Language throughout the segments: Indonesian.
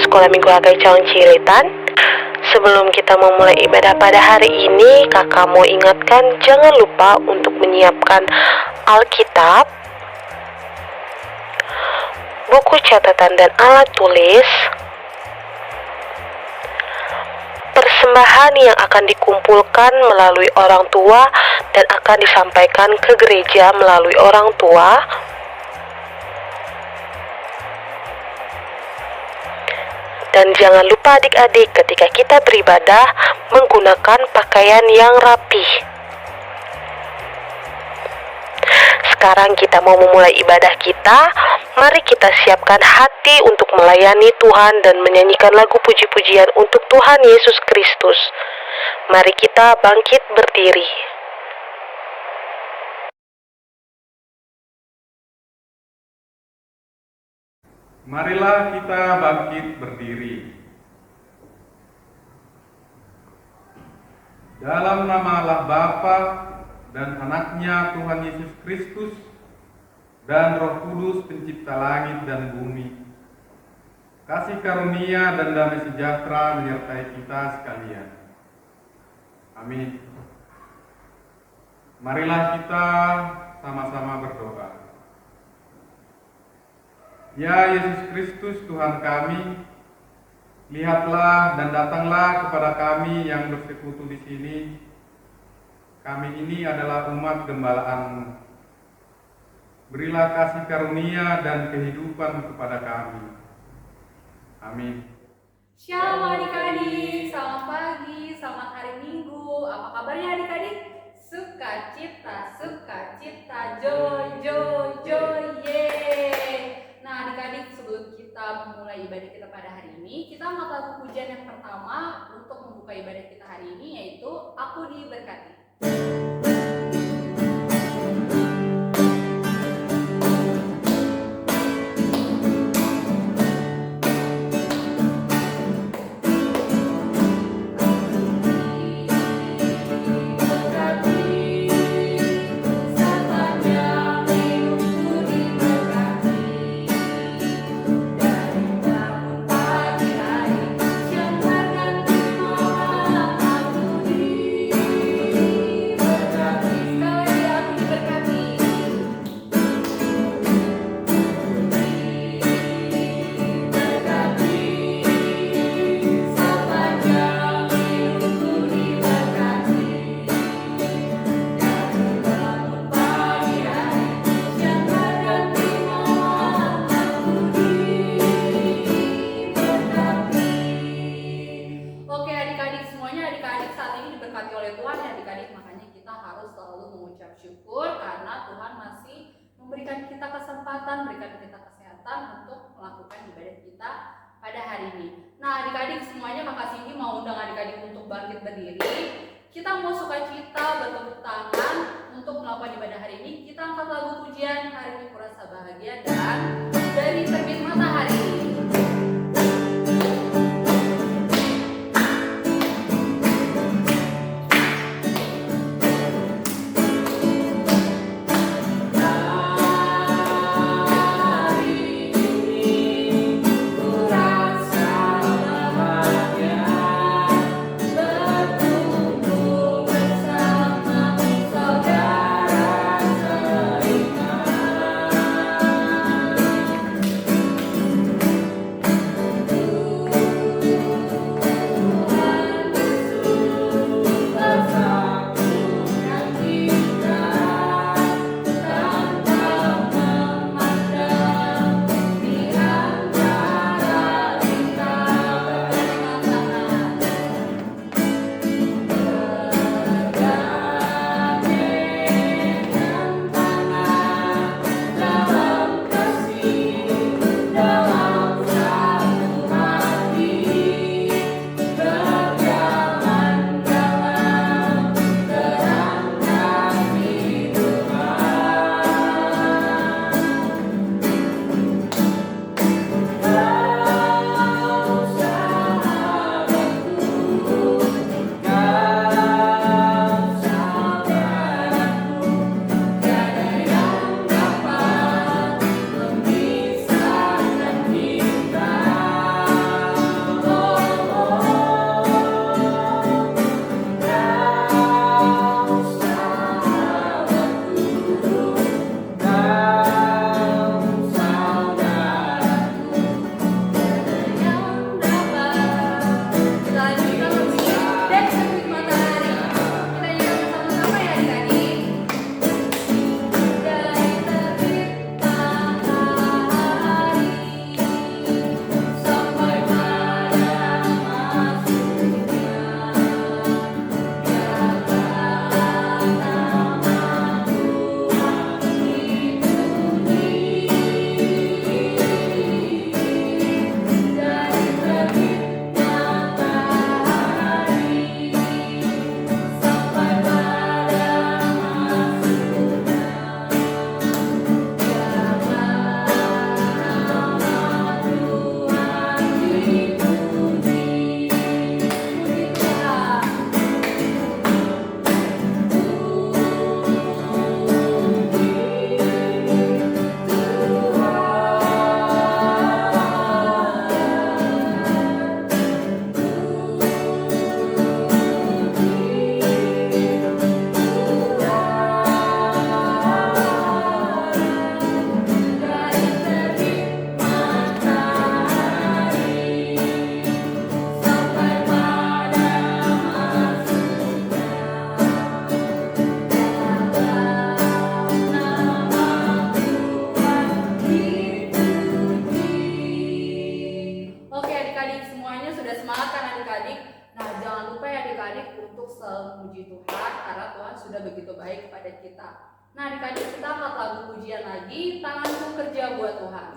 Sekolah Minggu Hagai Caung Cilitan. Sebelum kita memulai ibadah pada hari ini, kakak mau ingatkan jangan lupa untuk menyiapkan Alkitab, buku catatan dan alat tulis, persembahan yang akan dikumpulkan melalui orang tua dan akan disampaikan ke gereja melalui orang tua, dan jangan lupa adik-adik ketika kita beribadah menggunakan pakaian yang rapi. Sekarang kita mau memulai ibadah kita. Mari kita siapkan hati untuk melayani Tuhan dan menyanyikan lagu puji-pujian untuk Tuhan Yesus Kristus. Mari kita bangkit berdiri. Marilah kita bangkit berdiri. Dalam nama Allah Bapa dan Anaknya Tuhan Yesus Kristus dan Roh Kudus pencipta langit dan bumi, kasih karunia dan damai sejahtera menyertai kita sekalian. Amin. Marilah kita sama-sama berdoa. Ya Yesus Kristus Tuhan kami, lihatlah dan datanglah kepada kami yang bersekutu di sini. Kami ini adalah umat gembala-Mu. Berilah kasih karunia dan kehidupan kepada kami. Amin. Shalom adik-adik, selamat pagi, selamat hari Minggu. Apa kabarnya adik-adik? Sukacita, sukacita, joy, joy, joy, yeay. Nah adik-adik, sebelum kita memulai ibadah kita pada hari ini, kita angkat lagu pujian yang pertama untuk membuka ibadah kita hari ini, yaitu Aku Diberkati. Syukur karena Tuhan masih memberikan kita kesempatan, berikan kita kesehatan untuk melakukan ibadah kita pada hari ini. Nah adik-adik semuanya, makasih ini mau undang adik-adik untuk bangkit berdiri. Kita mau sukacita, bertepuk tangan untuk melakukan ibadah hari ini. Kita angkat lagu pujian Hari Ini Kurasa Bahagia dan Dari Terbit Matahari. sudah begitu baik kepada kita. Nah, adik-adik, kita angkat lagu pujian lagi, Tanganku Kerja Buat Tuhan.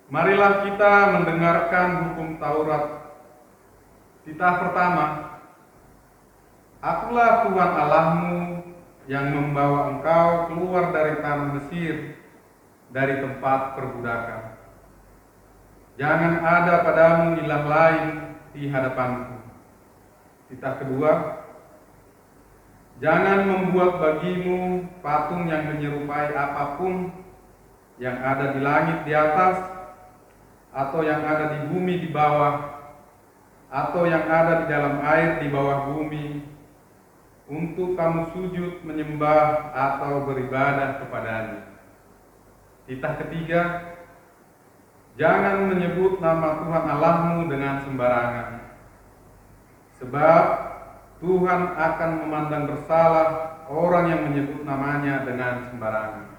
Marilah kita mendengarkan hukum Taurat. Titah pertama. Akulah Tuhan Allahmu yang membawa engkau keluar dari tanah Mesir, dari tempat perbudakan. Jangan ada padamu ilah lain di hadapanku. Titah kedua. Jangan membuat bagimu patung yang menyerupai apapun yang ada di langit di atas, atau yang ada di bumi di bawah, atau yang ada di dalam air di bawah bumi, untuk kamu sujud menyembah atau beribadah kepadanya. Titah ketiga. Jangan menyebut nama Tuhan Allahmu dengan sembarangan, sebab Tuhan akan memandang bersalah orang yang menyebut namanya dengan sembarangan.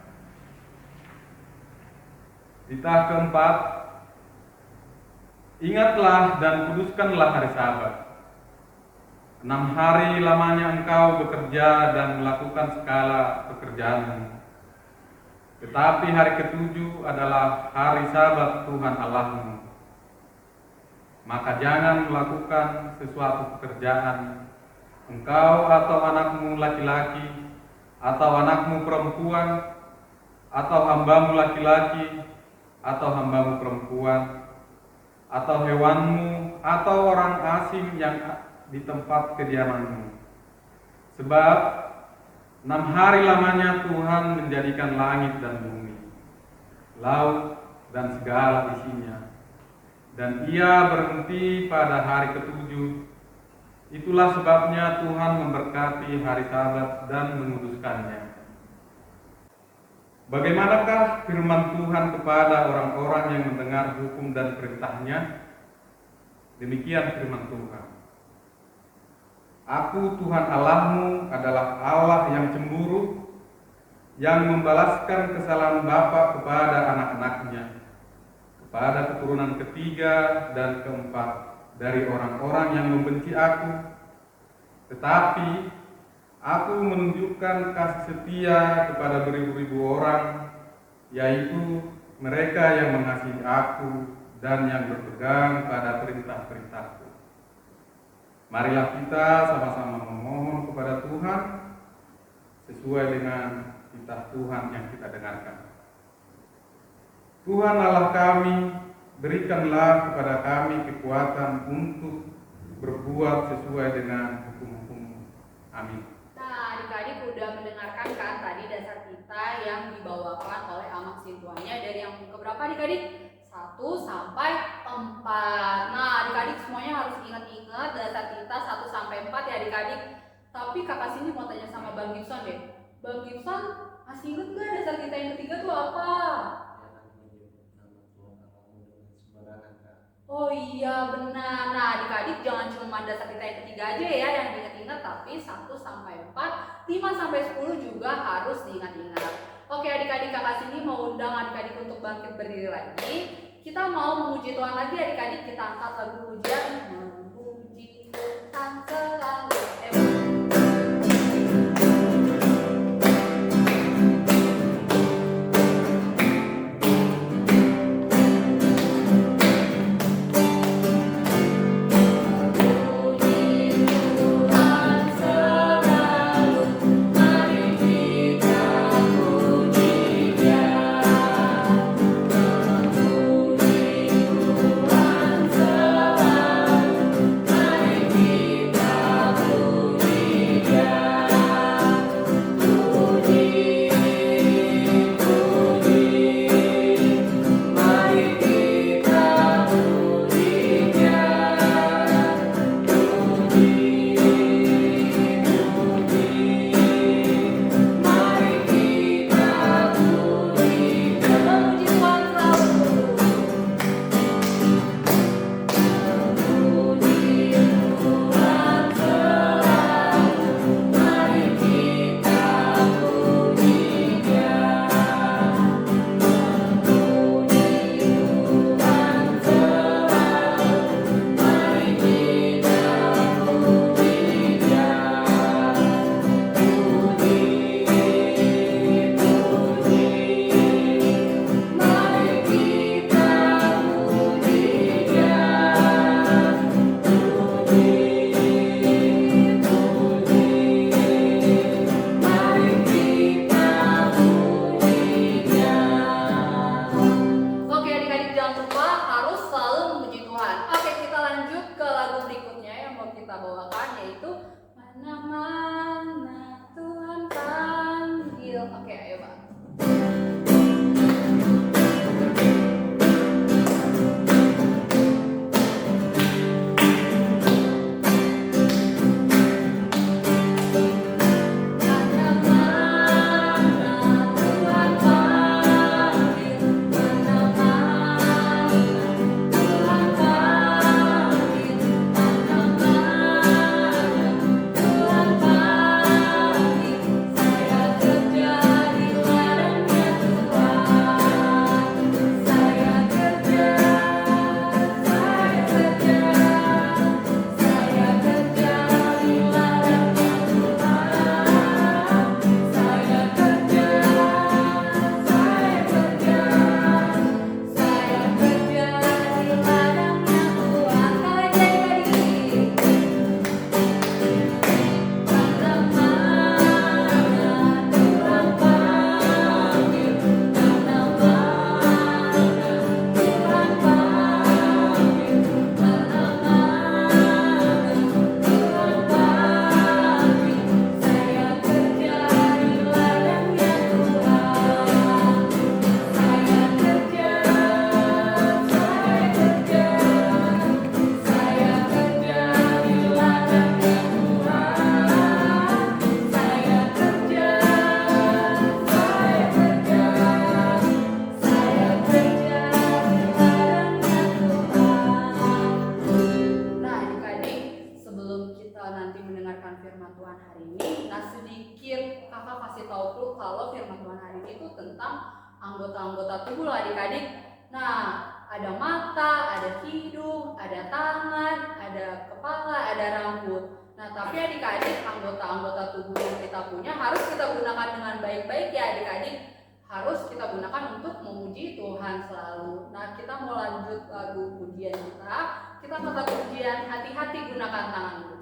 Titah keempat. Ingatlah dan kuduskanlah hari Sabat. 6 hari lamanya engkau bekerja dan melakukan segala pekerjaanmu. Tetapi hari ke-7 adalah hari Sabat Tuhan Allahmu. Maka jangan melakukan sesuatu pekerjaan, engkau atau anakmu laki-laki, atau anakmu perempuan, atau hambamu laki-laki, atau hambamu perempuan, atau hewanmu, atau orang asing yang di tempat kediamanmu. Sebab 6 hari lamanya Tuhan menjadikan langit dan bumi, laut dan segala isinya, dan Ia berhenti pada hari ke-7. Itulah sebabnya Tuhan memberkati hari Sabat dan menguduskannya. Bagaimanakah firman Tuhan kepada orang-orang yang mendengar hukum dan perintahnya? Demikian firman Tuhan. Aku Tuhan Allahmu adalah Allah yang cemburu, yang membalaskan kesalahan bapa kepada anak-anaknya, kepada keturunan ketiga dan keempat dari orang-orang yang membenci aku. Tetapi aku menunjukkan kasih setia kepada beribu-ribu orang, yaitu mereka yang mengasihi aku dan yang berpegang pada perintah-perintahku. Marilah kita sama-sama memohon kepada Tuhan sesuai dengan titah Tuhan yang kita dengarkan. Tuhan Allah kami, berikanlah kepada kami kekuatan untuk berbuat sesuai dengan hukum-hukum-Mu. Amin. Nah, adik-adik udah mendengarkan kan tadi dasar kita yang dibawakan oleh Amak Sintuanya dari yang keberapa adik-adik? 1 sampai 4. Nah, adik-adik semuanya harus ingat-ingat dasar kita 1 sampai 4 ya adik-adik. Tapi kakak sini mau tanya sama Bang Gibson deh. Bang Gibson, masih ingat gak dasar kita yang ketiga tuh apa? Oh iya benar. Nah adik-adik jangan cuma dasar kita yang ketiga aja ya yang diingat-ingat, tapi 1 sampai 4, 5 sampai 10 juga harus diingat-ingat. Oke adik-adik, kakak sini mau undang adik-adik untuk bangkit berdiri lagi. Kita mau memuji Tuhan lagi adik-adik, kita angkat lagu pujian memuji Tuhan selalu. hari ini. Nah, sedikit kakak kasih tahu dulu kalau firman Tuhan hari ini itu tentang anggota-anggota tubuh loh adik-adik. Nah, ada mata, ada hidung, ada tangan, ada kepala, ada rambut. Nah, tapi adik-adik, anggota-anggota tubuh yang kita punya harus kita gunakan dengan baik-baik ya adik-adik. Harus kita gunakan untuk memuji Tuhan selalu. Nah, kita mau lanjut lagu pujian kita. Kita ke lagu pujian Hati-hati Gunakan Tanganmu.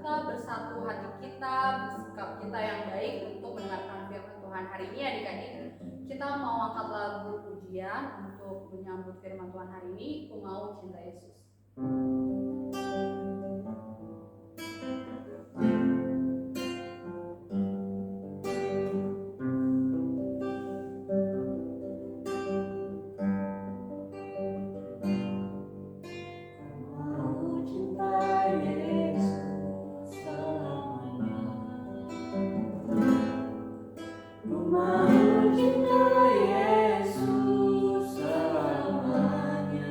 Bersatu hati kita, bersikap kita yang baik untuk mendengarkan firman Tuhan hari ini adik-adik. Kita mau angkat lagu pujian untuk menyambut firman Tuhan hari ini. Aku mau cinta Yesus. Yesus selamanya.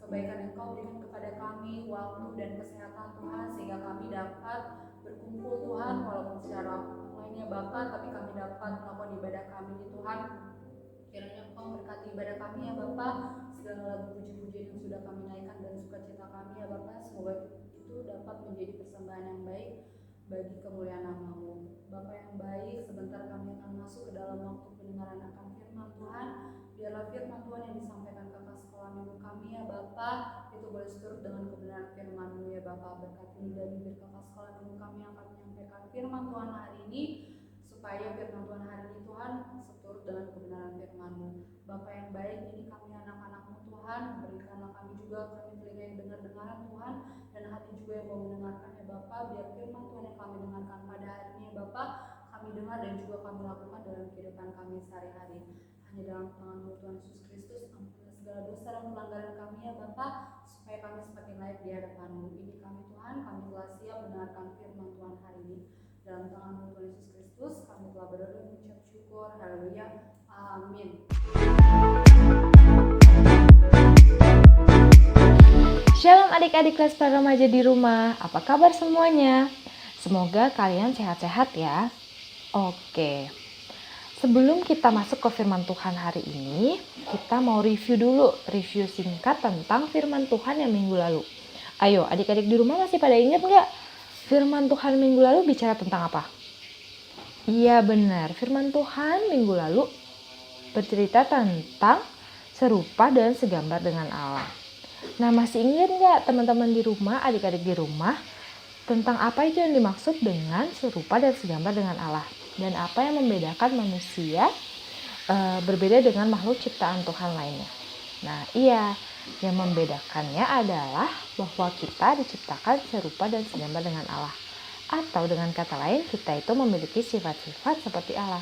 kebaikan Engkau berikan kepada kami waktu dan kesehatan Tuhan, sehingga kami dapat berkumpul Tuhan, walaupun secara online ya Bapa, tapi kami dapat melakukan ibadah kami di Tuhan. Kiranya Engkau berkati ibadah kami ya Bapa, segala lagu puji-pujian yang sudah kami naikkan dan sukacita kami ya Bapa, semoga itu dapat menjadi persembahan yang baik bagi kemuliaan nama-Mu. Bapa yang baik, sebentar kami akan masuk ke dalam waktu pendengaran akan firman Tuhan. Biarlah firman Tuhan yang disampaikan kakak sekolah minggu kami ya Bapa, itu boleh seturut dengan kebenaran firman-Mu ya Bapa. Berkati dan bibir kakak sekolah minggu kami yang akan menyampaikan firman Tuhan hari ini, supaya firman Tuhan hari ini Tuhan seturut dengan kebenaran firman-Mu. Bapa yang baik, ini kami anak-anak-Mu Tuhan, berikanlah kami juga telinga yang dengar-dengaran Tuhan, dan hati juga yang mau mendengarkan ya Bapa. Biar firman Tuhan yang kami dengarkan pada hari ini ya Bapa, kami dengar dan juga kami lakukan dalam kehidupan kami sehari-hari. Hanya dalam tangan-Mu Tuhan Yesus Kristus, ampunilah segala dosa dan pelanggaran kami ya Bapa, supaya kami semakin layak di hadapan-Mu. Ini kami Tuhan, kami telah siap mendengarkan firman Tuhan hari ini. Dalam tangan-Mu Tuhan Yesus Kristus, kami telah berdoa dan mengucap syukur. Haleluya. Amin. Shalom adik-adik kelas para remaja di rumah, apa kabar semuanya? Semoga kalian sehat-sehat ya. Oke, sebelum kita masuk ke firman Tuhan hari ini, kita mau review singkat tentang firman Tuhan yang minggu lalu. Ayo adik-adik di rumah masih pada ingat nggak? Firman Tuhan minggu lalu bicara tentang apa? Iya benar, firman Tuhan minggu lalu bercerita tentang serupa dan segambar dengan Allah. Nah, masih ingat nggak teman-teman di rumah, adik-adik di rumah, tentang apa itu yang dimaksud dengan serupa dan segambar dengan Allah? Dan apa yang membedakan manusia berbeda dengan makhluk ciptaan Tuhan lainnya? Nah, iya, yang membedakannya adalah bahwa kita diciptakan serupa dan segambar dengan Allah. Atau dengan kata lain, kita itu memiliki sifat-sifat seperti Allah.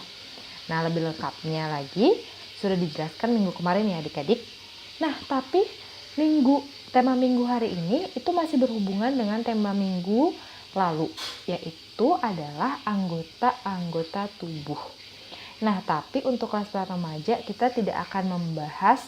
Nah, lebih lengkapnya lagi, sudah dijelaskan minggu kemarin ya adik-adik. Nah, tapi tema minggu hari ini itu masih berhubungan dengan tema minggu lalu, yaitu adalah anggota-anggota tubuh. Nah, tapi untuk kelas remaja kita tidak akan membahas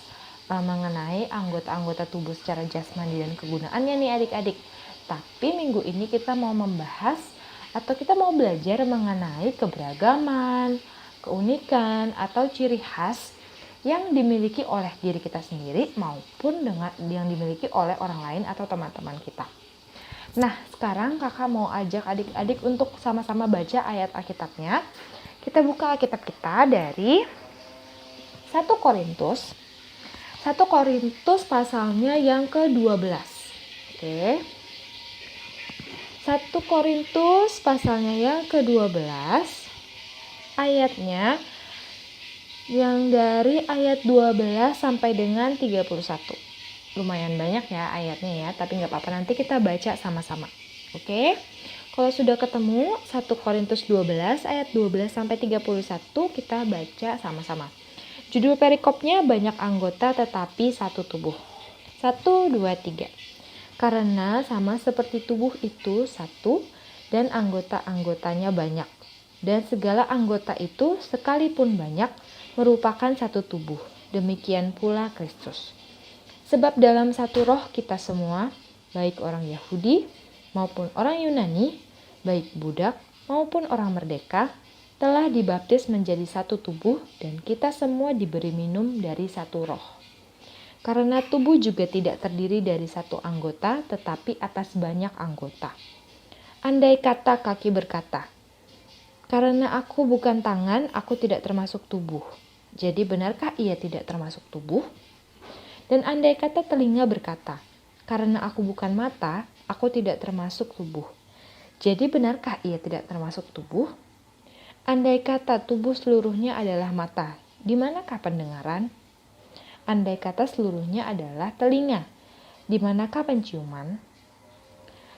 mengenai anggota-anggota tubuh secara jasmani dan kegunaannya nih adik-adik. Tapi minggu ini kita mau membahas atau kita mau belajar mengenai keberagaman, keunikan atau ciri khas yang dimiliki oleh diri kita sendiri maupun dengan yang dimiliki oleh orang lain atau teman-teman kita. Nah, sekarang kakak mau ajak adik-adik untuk sama-sama baca ayat Alkitabnya. Kita buka Alkitab kita dari 1 Korintus pasalnya yang ke-12. Oke. 1 Korintus pasalnya yang ke-12 ayatnya yang dari ayat 12 sampai dengan 31. Lumayan banyak ya ayatnya ya, tapi nggak apa-apa, nanti kita baca sama-sama. Oke? Kalau sudah ketemu 1 Korintus 12 ayat 12 sampai 31, kita baca sama-sama. Judul perikopnya banyak anggota tetapi satu tubuh. 1, 2, 3. Karena sama seperti tubuh itu satu dan anggota-anggotanya banyak. Dan segala anggota itu sekalipun banyak merupakan satu tubuh, demikian pula Kristus. Sebab dalam satu roh kita semua, baik orang Yahudi maupun orang Yunani, baik budak maupun orang merdeka, telah dibaptis menjadi satu tubuh dan kita semua diberi minum dari satu roh. Karena tubuh juga tidak terdiri dari satu anggota, tetapi atas banyak anggota. Andai kata kaki berkata, "Karena aku bukan tangan, aku tidak termasuk tubuh." Jadi benarkah ia tidak termasuk tubuh? Dan andai kata telinga berkata, "Karena aku bukan mata, aku tidak termasuk tubuh." Jadi benarkah ia tidak termasuk tubuh? Andai kata tubuh seluruhnya adalah mata, di manakah pendengaran? Andai kata seluruhnya adalah telinga, di manakah penciuman?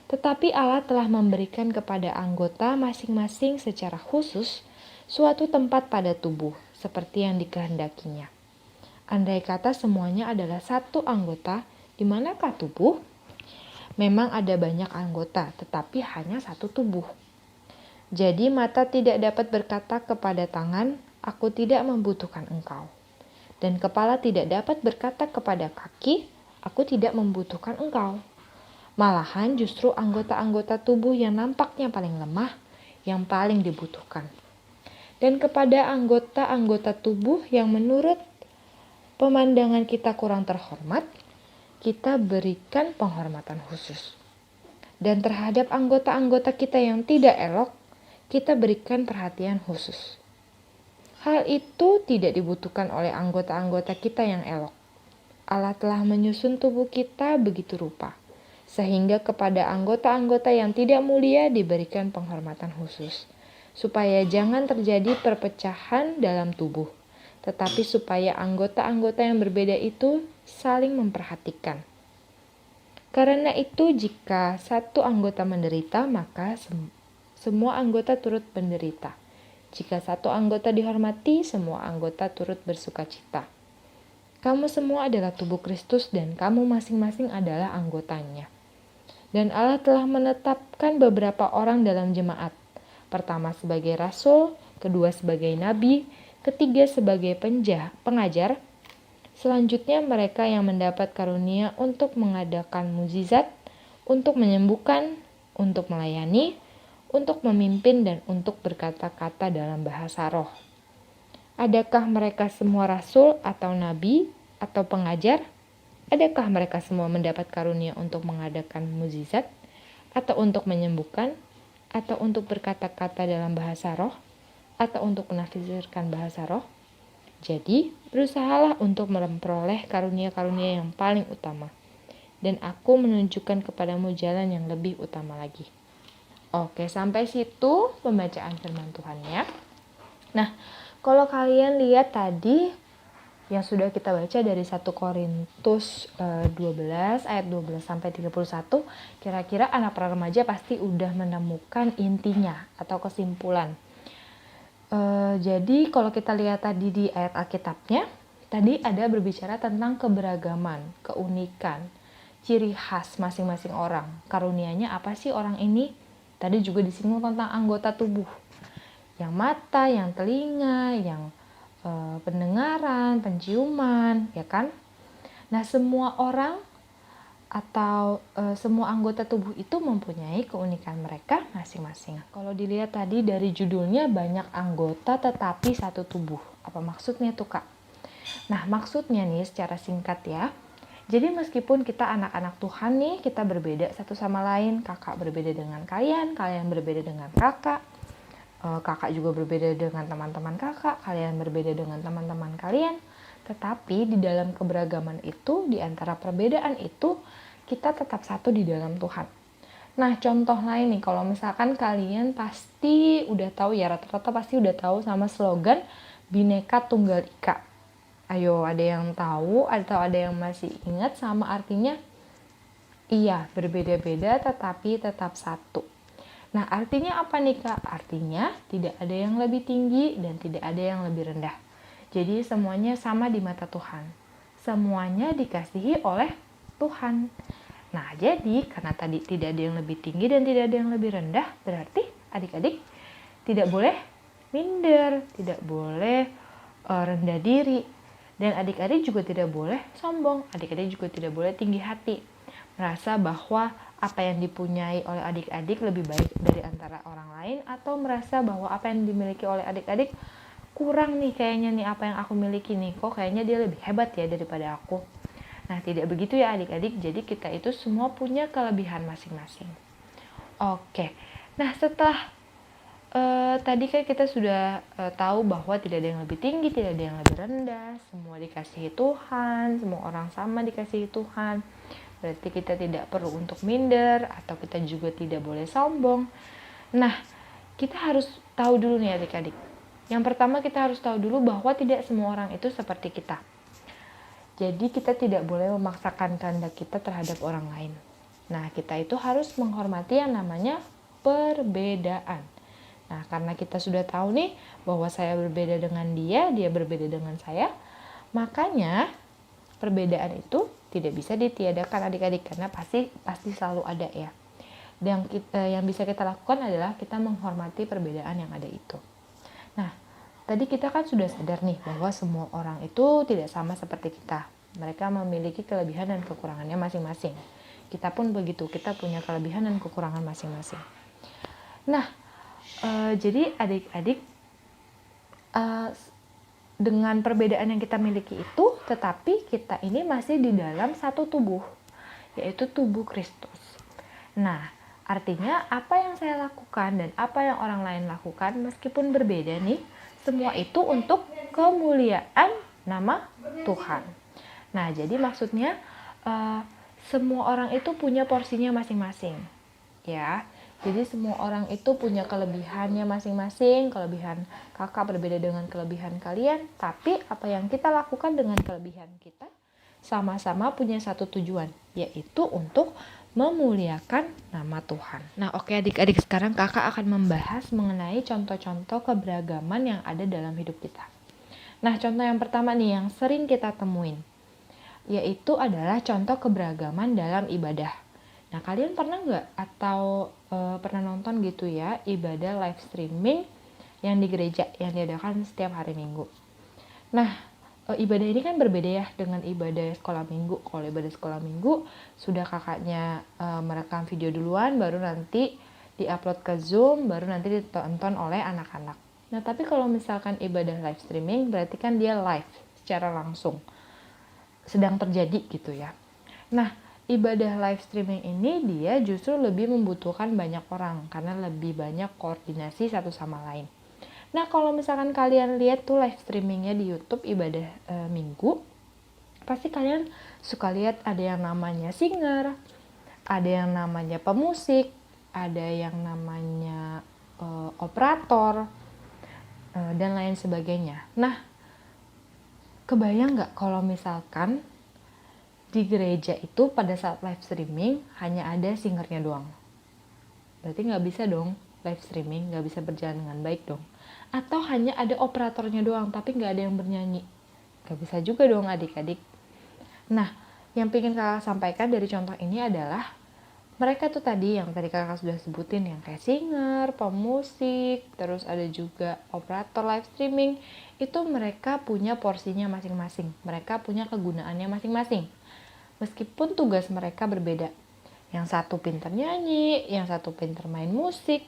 Tetapi Allah telah memberikan kepada anggota masing-masing secara khusus suatu tempat pada tubuh, seperti yang dikehendakinya. Andai kata semuanya adalah satu anggota, di manakah tubuh? Memang ada banyak anggota, tetapi hanya satu tubuh. Jadi mata tidak dapat berkata kepada tangan, "Aku tidak membutuhkan engkau." Dan kepala tidak dapat berkata kepada kaki, Aku tidak membutuhkan engkau. Malahan justru anggota-anggota tubuh yang nampaknya paling lemah yang paling dibutuhkan. Dan kepada anggota-anggota tubuh yang menurut pemandangan kita kurang terhormat, kita berikan penghormatan khusus. Dan terhadap anggota-anggota kita yang tidak elok, kita berikan perhatian khusus. Hal itu tidak dibutuhkan oleh anggota-anggota kita yang elok. Allah telah menyusun tubuh kita begitu rupa, sehingga kepada anggota-anggota yang tidak mulia diberikan penghormatan khusus, supaya jangan terjadi perpecahan dalam tubuh, tetapi supaya anggota-anggota yang berbeda itu saling memperhatikan. Karena itu, jika satu anggota menderita, maka semua anggota turut menderita. Jika satu anggota dihormati, semua anggota turut bersukacita. Kamu semua adalah tubuh Kristus dan kamu masing-masing adalah anggotanya. Dan Allah telah menetapkan beberapa orang dalam jemaat. Pertama sebagai rasul, kedua sebagai nabi, ketiga sebagai pengajar. Selanjutnya mereka yang mendapat karunia untuk mengadakan mukjizat, untuk menyembuhkan, untuk melayani, untuk memimpin, dan untuk berkata-kata dalam bahasa roh. Adakah mereka semua rasul atau nabi atau pengajar? Adakah mereka semua mendapat karunia untuk mengadakan mukjizat, atau untuk menyembuhkan, atau untuk berkata-kata dalam bahasa roh, atau untuk menafsirkan bahasa roh? Jadi, berusahalah untuk memperoleh karunia-karunia yang paling utama. Dan aku menunjukkan kepadamu jalan yang lebih utama lagi. Oke, sampai situ pembacaan firman Tuhan ya. Nah, kalau kalian lihat tadi yang sudah kita baca dari 1 Korintus 12 ayat 12 sampai 31, kira-kira anak para remaja pasti udah menemukan intinya atau kesimpulan. Jadi kalau kita lihat tadi di ayat Alkitabnya, tadi ada berbicara tentang keberagaman, keunikan, ciri khas masing-masing orang. Karunianya apa sih orang ini? Tadi juga disinggung tentang anggota tubuh. Yang mata, yang telinga, yang pendengaran, penciuman, ya kan? Nah, semua orang atau semua anggota tubuh itu mempunyai keunikan mereka masing-masing. Kalau dilihat tadi dari judulnya banyak anggota tetapi satu tubuh. Apa maksudnya tuh Kak? Nah, maksudnya nih secara singkat ya. Jadi meskipun kita anak-anak Tuhan nih, kita berbeda satu sama lain. Kakak berbeda dengan kalian berbeda dengan kakak. Kakak juga berbeda dengan teman-teman kakak, kalian berbeda dengan teman-teman kalian. Tetapi di dalam keberagaman itu, di antara perbedaan itu, kita tetap satu di dalam Tuhan. Nah, contoh lain nih, kalau misalkan kalian pasti udah tahu ya, rata-rata pasti udah tahu sama slogan Bhinneka Tunggal Ika. Ayo, ada yang tahu atau ada yang masih ingat sama artinya? Iya, berbeda-beda tetapi tetap satu. Nah, artinya apa nih Kak? Artinya tidak ada yang lebih tinggi dan tidak ada yang lebih rendah. Jadi semuanya sama di mata Tuhan. Semuanya dikasihi oleh Tuhan. Nah, jadi karena tadi tidak ada yang lebih tinggi dan tidak ada yang lebih rendah, berarti adik-adik tidak boleh minder, tidak boleh rendah diri. Dan adik-adik juga tidak boleh sombong, adik-adik juga tidak boleh tinggi hati. Merasa bahwa apa yang dipunyai oleh adik-adik lebih baik dari antara orang lain, atau merasa bahwa apa yang dimiliki oleh adik-adik kurang nih kayaknya nih apa yang aku miliki nih, kok kayaknya dia lebih hebat ya daripada aku. Nah, tidak begitu ya adik-adik, jadi kita itu semua punya kelebihan masing-masing. Oke, nah setelah tadi kan kita sudah tahu bahwa tidak ada yang lebih tinggi, tidak ada yang lebih rendah, semua dikasihi Tuhan, semua orang sama dikasihi Tuhan. Berarti kita tidak perlu untuk minder atau kita juga tidak boleh sombong. Nah, kita harus tahu dulu nih adik-adik. Yang pertama kita harus tahu dulu bahwa tidak semua orang itu seperti kita. Jadi kita tidak boleh memaksakan kehendak kita terhadap orang lain. Nah, kita itu harus menghormati yang namanya perbedaan. Nah, karena kita sudah tahu nih bahwa saya berbeda dengan dia berbeda dengan saya, makanya perbedaan itu tidak bisa ditiadakan adik-adik, karena pasti selalu ada ya. Dan yang bisa kita lakukan adalah kita menghormati perbedaan yang ada itu. Nah, tadi kita kan sudah sadar nih bahwa semua orang itu tidak sama seperti kita. Mereka memiliki kelebihan dan kekurangannya masing-masing. Kita pun begitu, kita punya kelebihan dan kekurangan masing-masing. Nah, jadi adik-adik, dengan perbedaan yang kita miliki itu, tetapi kita ini masih di dalam satu tubuh, yaitu tubuh Kristus. Nah, artinya apa yang saya lakukan dan apa yang orang lain lakukan meskipun berbeda nih, semua itu untuk kemuliaan nama Tuhan. Nah, jadi maksudnya semua orang itu punya porsinya masing-masing, ya. Jadi semua orang itu punya kelebihannya masing-masing. Kelebihan kakak berbeda dengan kelebihan kalian, tapi apa yang kita lakukan dengan kelebihan kita sama-sama punya satu tujuan, yaitu untuk memuliakan nama Tuhan. Nah, oke adik-adik, sekarang kakak akan membahas mengenai contoh-contoh keberagaman yang ada dalam hidup kita. Nah, contoh yang pertama nih yang sering kita temuin, yaitu adalah contoh keberagaman dalam ibadah. Nah, kalian pernah nggak atau pernah nonton gitu ya ibadah live streaming yang di gereja yang diadakan setiap hari Minggu? Nah, ibadah ini kan berbeda ya dengan ibadah sekolah minggu. Kalau ibadah sekolah minggu sudah kakaknya merekam video duluan, baru nanti diupload ke Zoom, baru nanti ditonton oleh anak-anak. Nah, tapi kalau misalkan ibadah live streaming berarti kan dia live secara langsung sedang terjadi gitu ya. Nah, ibadah live streaming ini dia justru lebih membutuhkan banyak orang karena lebih banyak koordinasi satu sama lain. Nah, kalau misalkan kalian lihat tuh live streamingnya di YouTube ibadah minggu, pasti kalian suka lihat ada yang namanya singer, ada yang namanya pemusik, ada yang namanya operator, dan lain sebagainya. Nah, kebayang nggak kalau misalkan di gereja itu pada saat live streaming hanya ada singernya doang? Berarti nggak bisa dong live streaming, nggak bisa berjalan dengan baik dong. Atau hanya ada operatornya doang tapi nggak ada yang bernyanyi? Nggak bisa juga dong adik-adik. Nah, yang pengen kakak sampaikan dari contoh ini adalah mereka tuh tadi yang tadi kakak sudah sebutin, yang kayak singer, pemusik, terus ada juga operator live streaming, itu mereka punya porsinya masing-masing, mereka punya kegunaannya masing-masing. Meskipun tugas mereka berbeda. Yang satu pintar nyanyi, yang satu pintar main musik,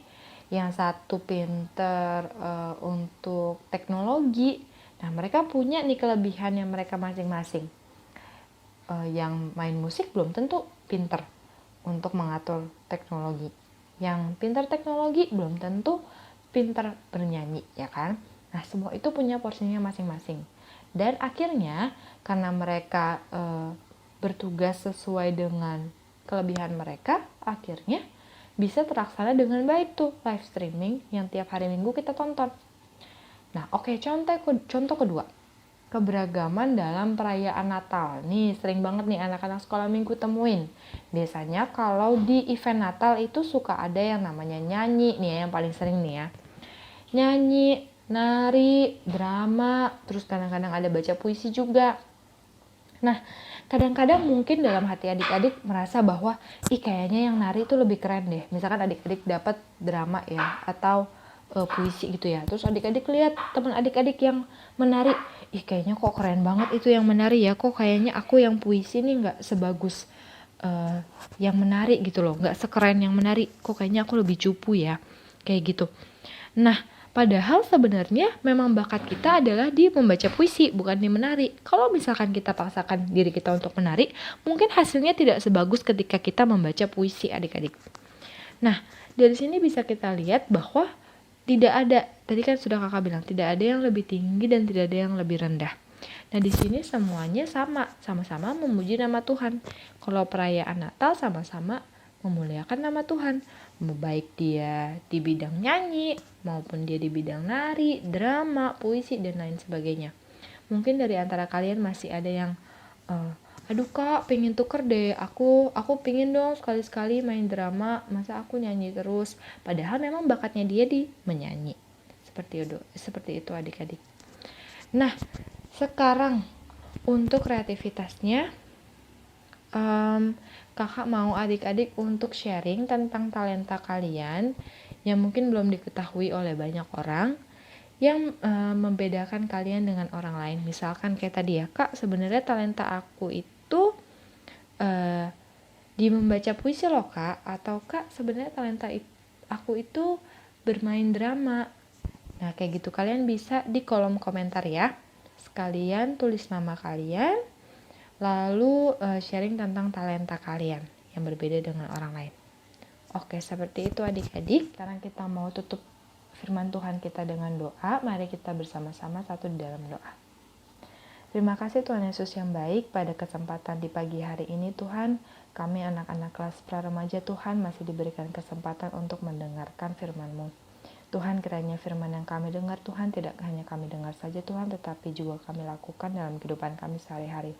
yang satu pintar untuk teknologi. Nah, mereka punya nih kelebihannya mereka masing-masing. Yang main musik belum tentu pintar untuk mengatur teknologi. Yang pintar teknologi belum tentu pintar bernyanyi, ya kan? Nah, semua itu punya porsinya masing-masing. Dan akhirnya karena mereka bertugas sesuai dengan kelebihan mereka, akhirnya bisa terlaksana dengan baik tuh live streaming yang tiap hari Minggu kita tonton. Nah, oke, contoh kedua, keberagaman dalam perayaan Natal. Nih, sering banget nih anak-anak sekolah minggu temuin. Biasanya kalau di event Natal itu suka ada yang namanya nyanyi, nih ya, yang paling sering nih ya. Nyanyi, nari, drama, terus kadang-kadang ada baca puisi juga. Nah, kadang-kadang mungkin dalam hati adik-adik merasa bahwa kayaknya yang nari itu lebih keren deh. Misalkan adik-adik dapat drama ya atau puisi gitu ya. Terus adik-adik lihat teman adik-adik yang menari, kayaknya kok keren banget itu yang menari ya. Kok kayaknya aku yang puisi nih nggak sebagus yang menari gitu loh. Nggak sekeren yang menari. Kok kayaknya aku lebih cupu ya. Kayak gitu. Nah, padahal sebenarnya memang bakat kita adalah di membaca puisi, bukan di menari. Kalau misalkan kita paksakan diri kita untuk menari, mungkin hasilnya tidak sebagus ketika kita membaca puisi adik-adik. Nah, dari sini bisa kita lihat bahwa tidak ada, tadi kan sudah kakak bilang, tidak ada yang lebih tinggi dan tidak ada yang lebih rendah. Nah, di sini semuanya sama-sama memuji nama Tuhan. Kalau perayaan Natal sama-sama memuliakan nama Tuhan. Baik dia di bidang nyanyi, maupun dia di bidang nari, drama, puisi, dan lain sebagainya. Mungkin dari antara kalian masih ada yang, aduh kak, pengen tuker deh, aku pengen dong sekali-sekali main drama, masa aku nyanyi terus. Padahal memang bakatnya dia di menyanyi. Seperti itu adik-adik. Nah, sekarang untuk kreativitasnya, kakak mau adik-adik untuk sharing tentang talenta kalian yang mungkin belum diketahui oleh banyak orang, yang membedakan kalian dengan orang lain. Misalkan kayak tadi ya, Kak, sebenarnya talenta aku itu di membaca puisi loh, Kak. Atau Kak, sebenarnya talenta aku itu bermain drama. Nah, kayak gitu kalian bisa di kolom komentar ya. Sekalian tulis nama kalian, lalu sharing tentang talenta kalian yang berbeda dengan orang lain. Oke, seperti itu adik-adik. Sekarang kita mau tutup firman Tuhan kita dengan doa. Mari kita bersama-sama satu di dalam doa. Terima kasih Tuhan Yesus yang baik, pada kesempatan di pagi hari ini Tuhan, kami anak-anak kelas pra-remaja Tuhan masih diberikan kesempatan untuk mendengarkan firman-Mu. Tuhan, kiranya firman yang kami dengar Tuhan tidak hanya kami dengar saja Tuhan, tetapi juga kami lakukan dalam kehidupan kami sehari-hari.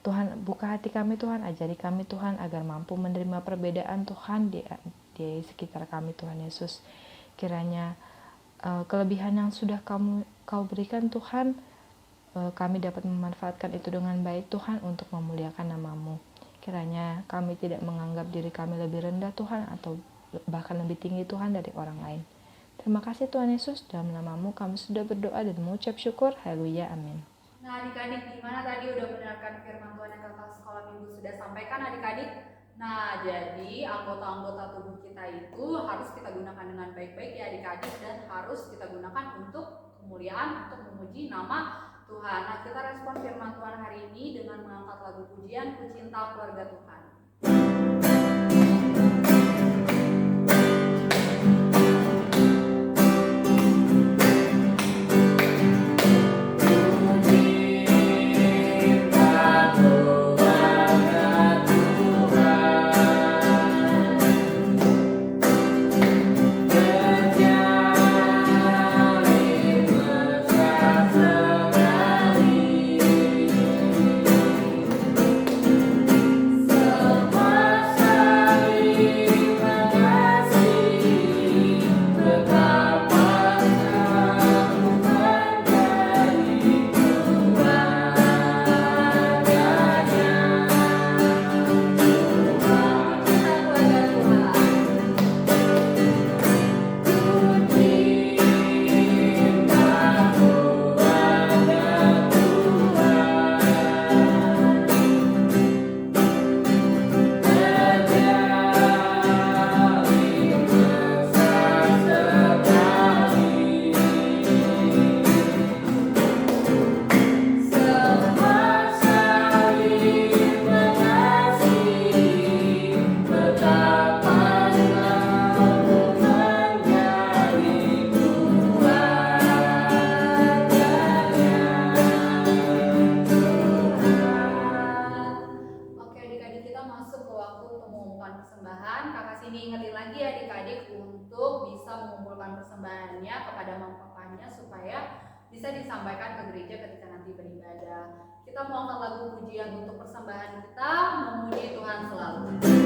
Tuhan, buka hati kami Tuhan, ajari kami Tuhan agar mampu menerima perbedaan Tuhan di sekitar kami Tuhan Yesus. Kiranya kelebihan yang sudah Kau berikan Tuhan, kami dapat memanfaatkan itu dengan baik Tuhan untuk memuliakan nama-Mu. Kiranya kami tidak menganggap diri kami lebih rendah Tuhan atau bahkan lebih tinggi Tuhan dari orang lain. Terima kasih Tuhan Yesus, dalam nama-Mu kami sudah berdoa dan mengucap syukur. Haleluya, amin. Nah adik-adik, gimana tadi udah mendengarkan firman Tuhan yang kakak sekolah minggu sudah sampaikan adik-adik? Nah jadi anggota-anggota tubuh kita itu harus kita gunakan dengan baik-baik ya adik-adik, dan harus kita gunakan untuk kemuliaan, untuk memuji nama Tuhan. Nah kita respon firman Tuhan hari ini dengan mengangkat lagu pujian Ku Cinta Keluarga Tuhan. Persembahan, kakak sini ingetin lagi adik-adik untuk bisa mengumpulkan persembahannya kepada mama papanya supaya bisa disampaikan ke gereja ketika nanti beribadah. Kita mau angkat lagu pujian untuk persembahan kita, memuji Tuhan selalu. Puji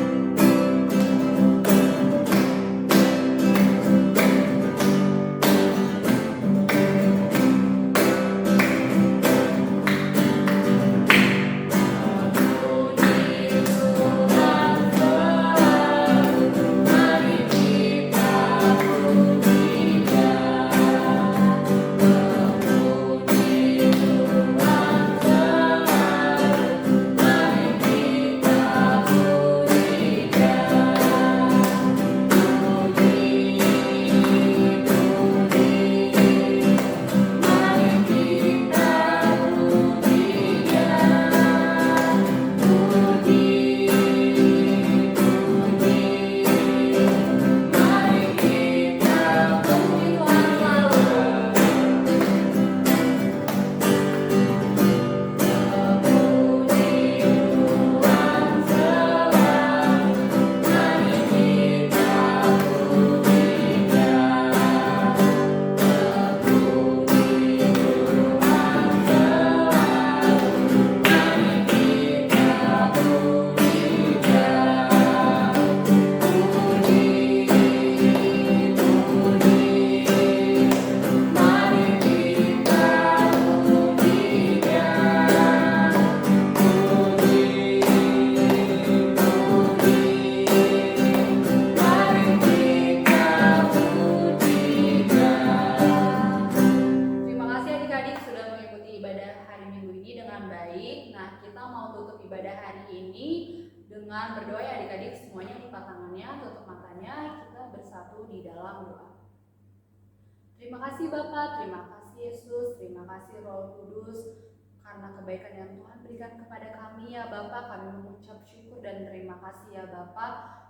adik-adik semuanya lipat tangannya, tutup matanya, kita bersatu di dalam doa. Terima kasih Bapa, terima kasih Yesus, terima kasih Roh Kudus, karena kebaikan yang Tuhan berikan kepada kami ya Bapa. Kami mengucap syukur dan terima kasih ya Bapa,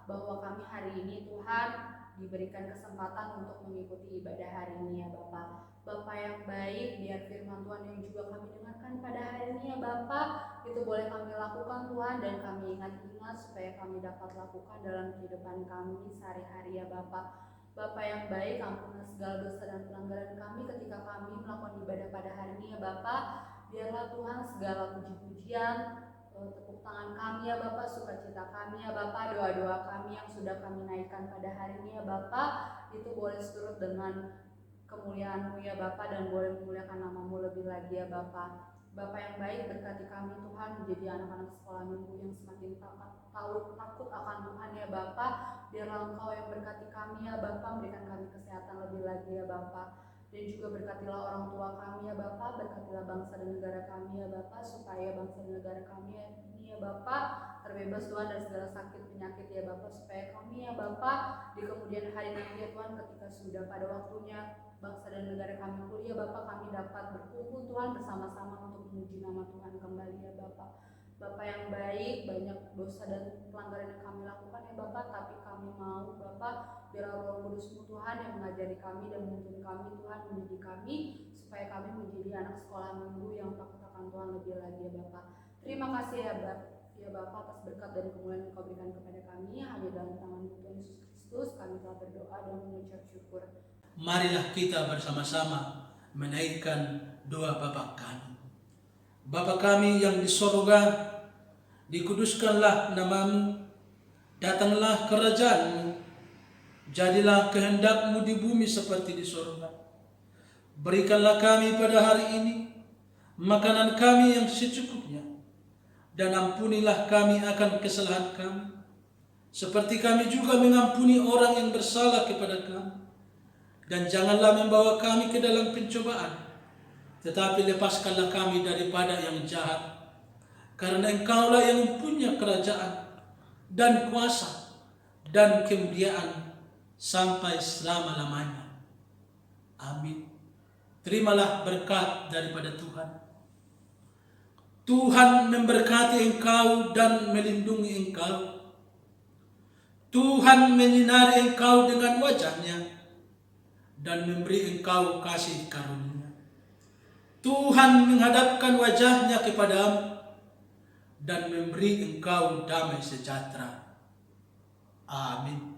bahwa kami hari ini Tuhan diberikan kesempatan untuk mengikuti ibadah hari ini ya Bapa. Bapa yang baik, biar firman Tuhan yang juga kami dengarkan pada hari ini ya Bapa, itu boleh kami lakukan Tuhan, dan kami ingat-ingat supaya kami dapat lakukan dalam kehidupan kami sehari-hari ya Bapa. Bapa yang baik, ampunilah segala dosa dan pelanggaran kami ketika kami melakukan ibadah pada hari ini ya Bapa. Biarlah Tuhan segala puji-pujian, tepuk tangan kami ya Bapa, sukacita kami ya Bapa, doa-doa kami yang sudah kami naikkan pada hari ini ya Bapa, itu boleh seturut dengan kemuliaan-Mu ya Bapa, dan boleh memuliakan nama-Mu lebih lagi ya Bapa. Bapa yang baik, berkati kami Tuhan menjadi anak-anak sekolah minggu yang semakin takut akan Tuhan ya Bapa. Biarlah Engkau yang berkati kami ya Bapa, berikan kami kesehatan lebih lagi ya Bapa. Dan juga berkatilah orang tua kami ya Bapa, berkatilah bangsa dan negara kami ya Bapa, supaya bangsa dan negara kami ini ya Bapa terbebas Tuhan dari segala sakit penyakit ya Bapa, supaya kami ya Bapa di kemudian hari nanti ya Tuhan, ketika sudah pada waktunya bangsa dan negara kami pulih ya Bapa, kami dapat berkumpul Tuhan bersama-sama untuk memuji nama Tuhan kembali ya Bapa. Bapa yang baik, banyak dosa dan pelanggaran yang kami lakukan ya Bapa, tapi kami mau Bapa, biarlah Roh Kudus-Mu Tuhan yang mengajari kami dan menuntun kami Tuhan, mendidik kami, supaya kami menjadi anak sekolah minggu yang takut akan Tuhan lebih lagi ya Bapa. Terima kasih ya Bapa atas berkat dan kemuliaan yang Kau berikan kepada kami. Hanya dalam tangan Tuhan Yesus Kristus kami telah berdoa dan mengucap syukur. Marilah kita bersama-sama menaikkan doa Bapa kami. Bapa kami yang di sorga, dikuduskanlah nama-Mu, datanglah kerajaan-Mu, jadilah kehendak-Mu di bumi seperti di sorga. Berikanlah kami pada hari ini makanan kami yang secukupnya, dan ampunilah kami akan kesalahan kami, seperti kami juga mengampuni orang yang bersalah kepada kami. Dan janganlah membawa kami ke dalam pencobaan, tetapi lepaskanlah kami daripada yang jahat. Karena Engkaulah yang mempunyai kerajaan dan kuasa dan kemuliaan sampai selama-lamanya. Amin. Terimalah berkat daripada Tuhan. Tuhan memberkati engkau dan melindungi engkau. Tuhan menyinari engkau dengan wajah-Nya dan memberi engkau kasih karunia. Tuhan menghadapkan wajah-Nya kepadamu dan memberi engkau damai sejahtera. Amin.